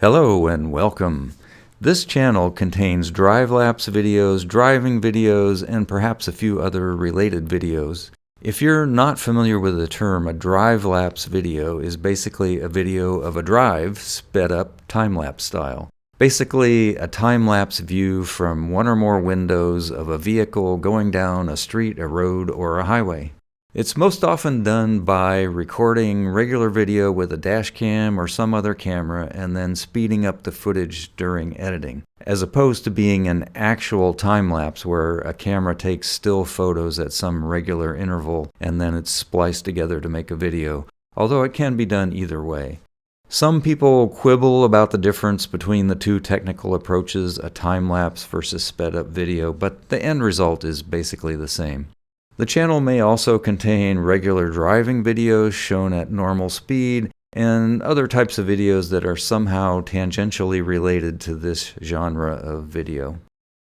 Hello and welcome. This channel contains drive-lapse videos, driving videos, and perhaps a few other related videos. If you're not familiar with the term, a drive-lapse video is basically a video of a drive sped up time-lapse style. Basically, a time-lapse view from one or more windows of a vehicle going down a street, a road, or a highway. It's most often done by recording regular video with a dash cam or some other camera and then speeding up the footage during editing, as opposed to being an actual time-lapse where a camera takes still photos at some regular interval and then it's spliced together to make a video, although it can be done either way. Some people quibble about the difference between the two technical approaches, a time-lapse versus sped-up video, but the end result is basically the same. The channel may also contain regular driving videos shown at normal speed and other types of videos that are somehow tangentially related to this genre of video.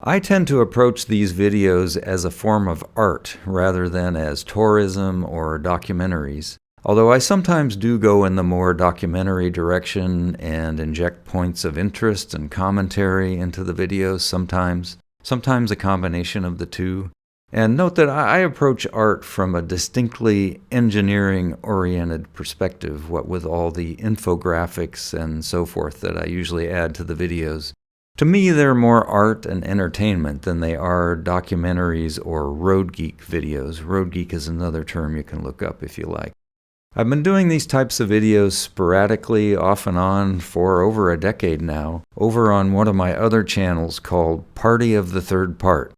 I tend to approach these videos as a form of art rather than as tourism or documentaries, although I sometimes do go in the more documentary direction and inject points of interest and commentary into the videos sometimes a combination of the two. And note that I approach art from a distinctly engineering-oriented perspective, what with all the infographics and so forth that I usually add to the videos. To me, they're more art and entertainment than they are documentaries or roadgeek videos. Roadgeek is another term you can look up if you like. I've been doing these types of videos sporadically, off and on, for over a decade now, over on one of my other channels called Party of the Third Part.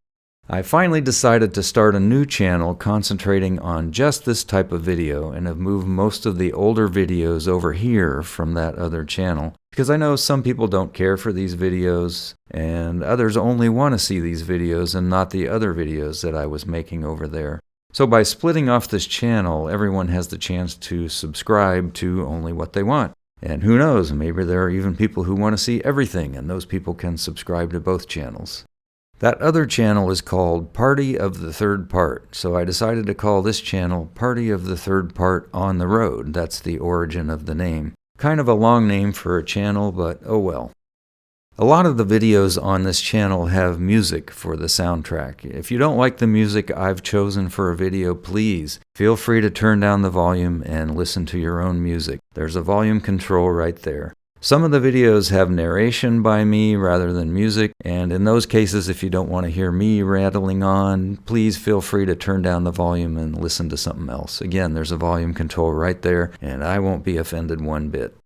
I finally decided to start a new channel concentrating on just this type of video and have moved most of the older videos over here from that other channel because I know some people don't care for these videos and others only want to see these videos and not the other videos that I was making over there. So by splitting off this channel, everyone has the chance to subscribe to only what they want. And who knows, maybe there are even people who want to see everything and those people can subscribe to both channels. That other channel is called Party of the Third Part, so I decided to call this channel Party of the Third Part on the Road. That's the origin of the name. Kind of a long name for a channel, but oh well. A lot of the videos on this channel have music for the soundtrack. If you don't like the music I've chosen for a video, please feel free to turn down the volume and listen to your own music. There's a volume control right there. Some of the videos have narration by me rather than music, and in those cases, if you don't want to hear me rattling on, please feel free to turn down the volume and listen to something else. Again, there's a volume control right there, and I won't be offended one bit.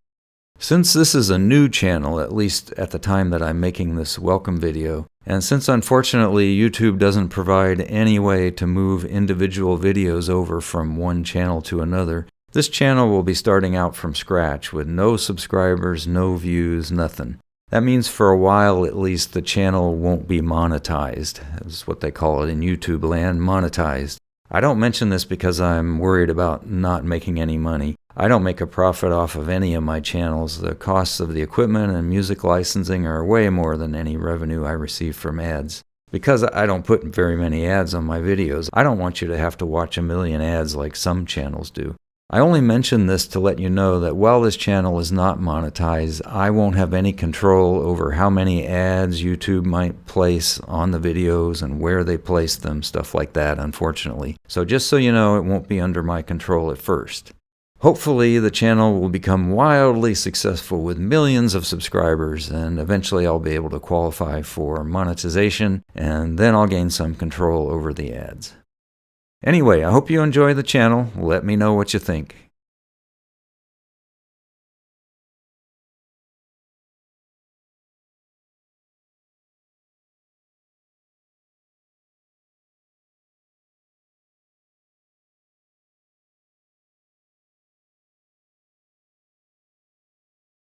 Since this is a new channel, at least at the time that I'm making this welcome video, and since unfortunately YouTube doesn't provide any way to move individual videos over from one channel to another, this channel will be starting out from scratch with no subscribers, no views, nothing. That means for a while at least the channel won't be monetized. That's what they call it in YouTube land, monetized. I don't mention this because I'm worried about not making any money. I don't make a profit off of any of my channels. The costs of the equipment and music licensing are way more than any revenue I receive from ads. Because I don't put very many ads on my videos, I don't want you to have to watch a million ads like some channels do. I only mention this to let you know that while this channel is not monetized, I won't have any control over how many ads YouTube might place on the videos and where they place them, stuff like that, unfortunately. So just so you know, it won't be under my control at first. Hopefully, the channel will become wildly successful with millions of subscribers, and eventually I'll be able to qualify for monetization, and then I'll gain some control over the ads. Anyway, I hope you enjoy the channel. Let me know what you think.